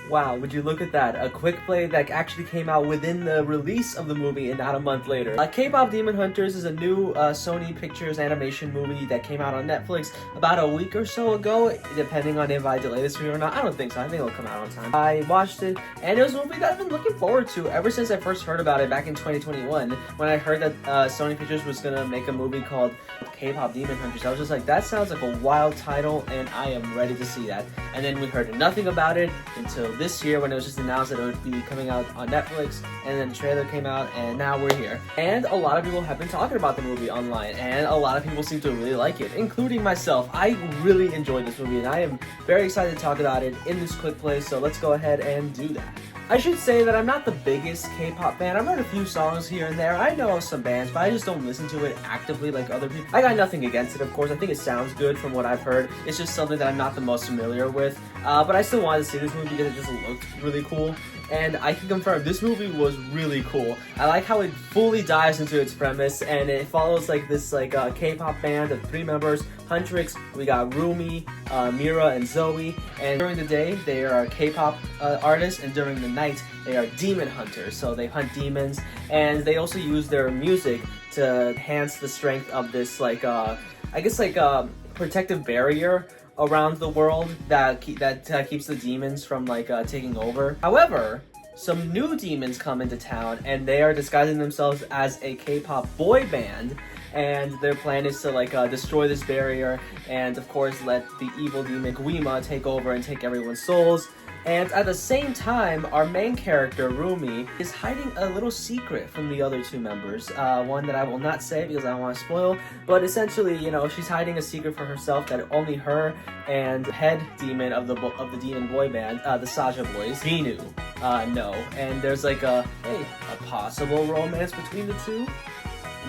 Wow, would you look at that? A quick play that actually came out within the release of the movie and not a month later. K-Pop Demon Hunters is a new Sony Pictures animation movie that came out on Netflix about a week or so ago, depending on if I delay this video or not. I don't think so. I think it'll come out on time. I watched it, and it was a movie that I've been looking forward to ever since I first heard about it back in 2021. When I heard that Sony Pictures was gonna make a movie called K-Pop Demon Hunters, I was just like, that sounds like a wild title, and I am ready to see that. And then we heard nothing about it until this year when it was just announced that it would be coming out on Netflix, and then the trailer came out, and now we're here. And a lot of people have been talking about the movie online, and a lot of people seem to really like it, including myself. I really enjoyed this movie, and I am very excited to talk about it in this quick play, so let's go ahead and do that. I should say that I'm not the biggest K-pop fan. I've heard a few songs here and there. I know some bands, but I just don't listen to it actively like other people. I got nothing against it, of course. I think it sounds good from what I've heard. It's just something that I'm not the most familiar with. But I still wanted to see this movie because it just looked really cool. And I can confirm this movie was really cool. I like how it fully dives into its premise, and it follows like this K-pop band of 3 members. Huntrix, we got Rumi, Mira, and Zoe. And during the day, they are K-pop artists, and during the night, they are demon hunters. So they hunt demons, and they also use their music to enhance the strength of this protective barrier around the world that keeps the demons from taking over. However, some new demons come into town, and they are disguising themselves as a K-pop boy band, and their plan is to destroy this barrier and of course let the evil demon Guima take over and take everyone's souls. And at the same time, our main character, Rumi, is hiding a little secret from the other 2 members. One that I will not say because I don't want to spoil, but essentially, you know, she's hiding a secret for herself that only her and the head demon of the demon boy band, the Saja boys, Vinu, know. And there's a possible romance between the 2?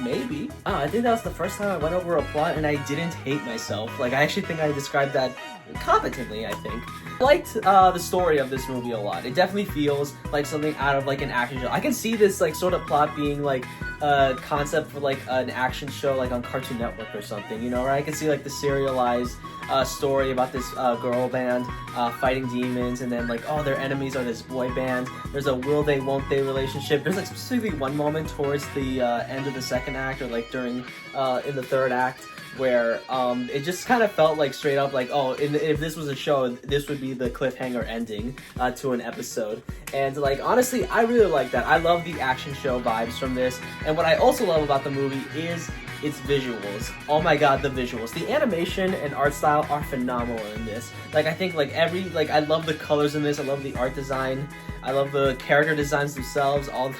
Maybe. I think that was the first time I went over a plot and I didn't hate myself. I actually think I described that competently, I think. I liked the story of this movie a lot. It definitely feels like something out of an action show. I can see this sort of plot being a concept for an action show on Cartoon Network or something, you know, where I can see the serialized story about this girl band fighting demons, and then their enemies are this boy band. There's a will they won't they relationship. There's specifically one moment towards the end of the second act, or during in the third act, where it just kind of felt straight up if this was a show, this would be the cliffhanger ending to an episode. And honestly, I really like that. I love the action show vibes from this, and what I also love about the movie is its visuals. Oh my god, the visuals. The animation and art style are phenomenal in this. I think I love the colors in this. I love the art design. I love the character designs themselves. All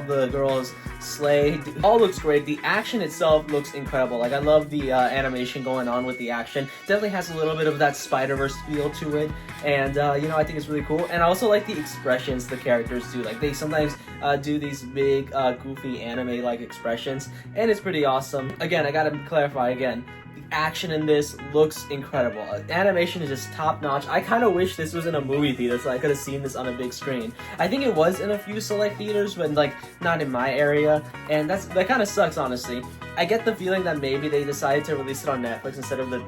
the girls slay. All looks great. The action itself looks incredible. I love the animation going on with the action. Definitely has a little bit of that Spider-Verse feel to it, and I think it's really cool. And I also like the expressions the characters do. They sometimes do these big goofy anime-like expressions, and it's pretty awesome. Again, I gotta clarify again. The action in this looks incredible. Animation is just top notch. I kind of wish this was in a movie theater so I could have seen this on a big screen. I think it was in a few select theaters, but not in my area, and that kind of sucks, honestly. I get the feeling that maybe they decided to release it on Netflix instead of the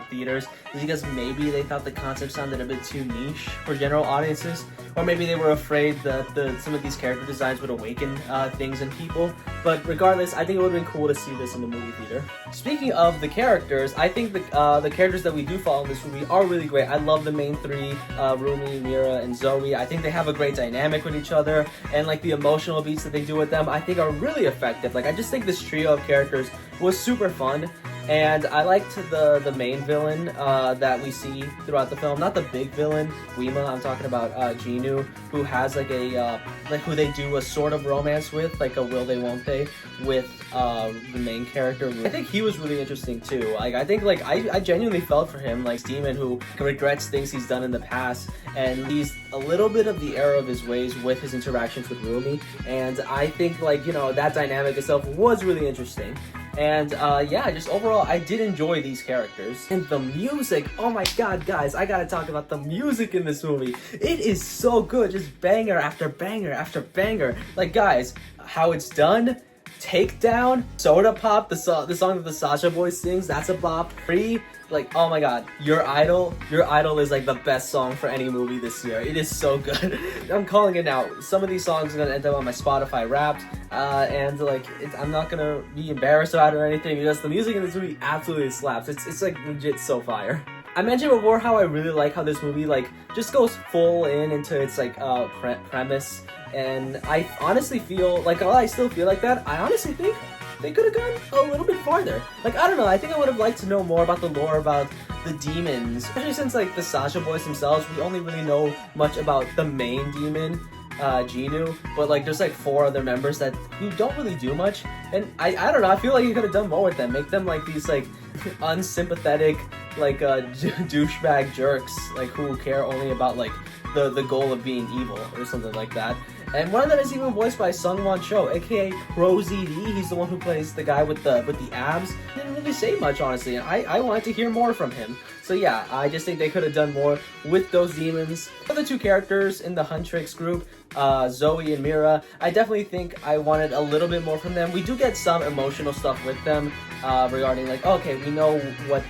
theaters because maybe they thought the concept sounded a bit too niche for general audiences, or maybe they were afraid that some of these character designs would awaken things in people. But regardless, I think it would have been cool to see this in the movie theater. Speaking of the characters, I think the characters that we do follow in this movie are really great. I love the main 3, Rumi, Mira, and Zoe. I think they have a great dynamic with each other, and the emotional beats that they do with them, I think are really effective. I just think this trio of characters was super fun. And I liked the main villain that we see throughout the film. Not the big villain, Guima. I'm talking about Jinu, who has who they do a sort of romance with, a will they won't they, with the main character. I think he was really interesting too. I think I genuinely felt for him, demon who regrets things he's done in the past, and he's a little bit of the error of his ways with his interactions with Rumi. And I think that dynamic itself was really interesting. And just overall, I did enjoy these characters. And the music, oh my god, guys, I gotta talk about the music in this movie. It is so good, just banger after banger after banger. Guys, how it's done, Takedown, Soda Pop, the song that the Sasha Boy sings, that's a bop. Free, like, oh my god, Your Idol is like the best song for any movie this year. It is so good. I'm calling it now. Some of these songs are gonna end up on my Spotify Wrapped, and like, I'm not gonna be embarrassed about it or anything because the music in this movie absolutely slaps. It's like legit so fire. I mentioned before how I really like how this movie like just goes full into its like premise, and I honestly feel like, while I still feel like that, I honestly think they could have gone a little bit farther. Like, I don't know, I think I would have liked to know more about the lore about the demons, especially since like the Sasha Boys themselves, we only really know much about the main demon, Genu, but like there's like 4 other members that who don't really do much, and I don't know, I feel like you could have done more with them, make them like these like unsympathetic like douchebag jerks like who care only about like the goal of being evil or something like that. And one of them is even voiced by Sungwon Cho, aka Pro ZD. He's the one who plays the guy with the abs. He didn't really say much, honestly, and I wanted to hear more from him. So yeah, I just think they could have done more with those demons. The other 2 characters in the Huntrix group, Zoe and Mira, I definitely think I wanted a little bit more from them. We do get some emotional stuff with them regarding like, okay, we know what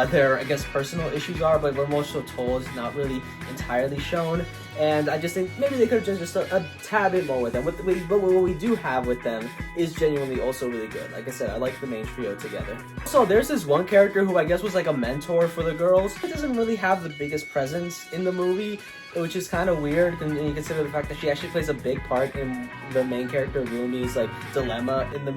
their, I guess, personal issues are, but what emotional toll is not really entirely shown. And I just think maybe they could have done just a tad bit more with them. But what we do have with them is genuinely also really good. Like I said, I like the main trio together. So there's this one character who I guess was like a mentor for the girls. He doesn't really have the biggest presence in the movie, which is kind of weird when you consider the fact that she actually plays a big part in the main character Rumi's like dilemma in the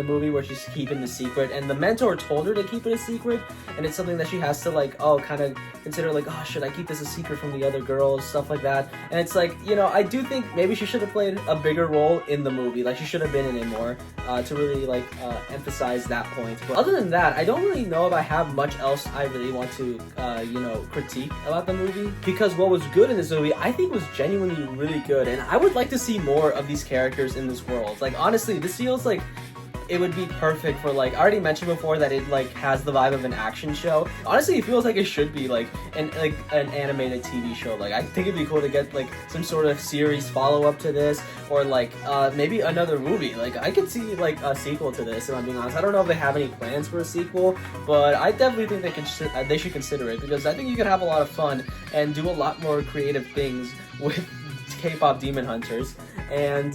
movie where she's keeping the secret, and the mentor told her to keep it a secret, and it's something that she has to like kind of consider, like, oh, should I keep this a secret from the other girls, stuff like that. And it's like, you know, I do think maybe she should have played a bigger role in the movie, like she should have been in it more to really like emphasize that point. But other than that, I don't really know if I have much else I really want to you know, critique about the movie, because what was good in this movie I think was genuinely really good, and I would like to see more of these characters in this world. Like, honestly, this feels like it would be perfect for, like, I already mentioned before that it like has the vibe of an action show. Honestly, it feels like it should be like an animated TV show. Like, I think it'd be cool to get like some sort of series follow-up to this, or like maybe another movie. Like, I could see like a sequel to this, if I'm being honest. I don't know if they have any plans for a sequel, but I definitely think they should consider it, because I think you could have a lot of fun and do a lot more creative things with K-pop demon hunters. And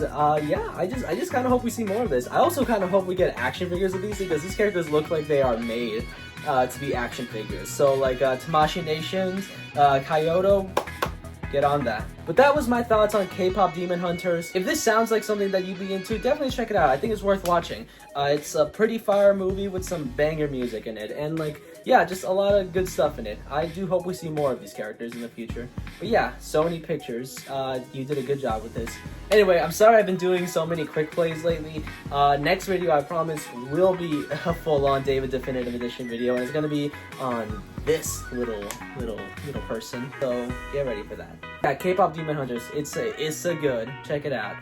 yeah, I just kind of hope we see more of this. I also kind of hope we get action figures of these, because these characters look like they are made to be action figures. So like Tamashii Nations, Kyoto, get on that. But that was my thoughts on K-pop demon hunters. If this sounds like something that you'd be into, definitely check it out. I think it's worth watching. It's a pretty fire movie with some banger music in it, and like, yeah, just a lot of good stuff in it. I do hope we see more of these characters in the future. But yeah, Sony Pictures, you did a good job with this. Anyway, I'm sorry I've been doing so many quick plays lately. Next video, I promise, will be a full-on David Definitive Edition video, and it's gonna be on this little person. So get ready for that. Yeah, K-pop Demon Hunters. It's a good. Check it out.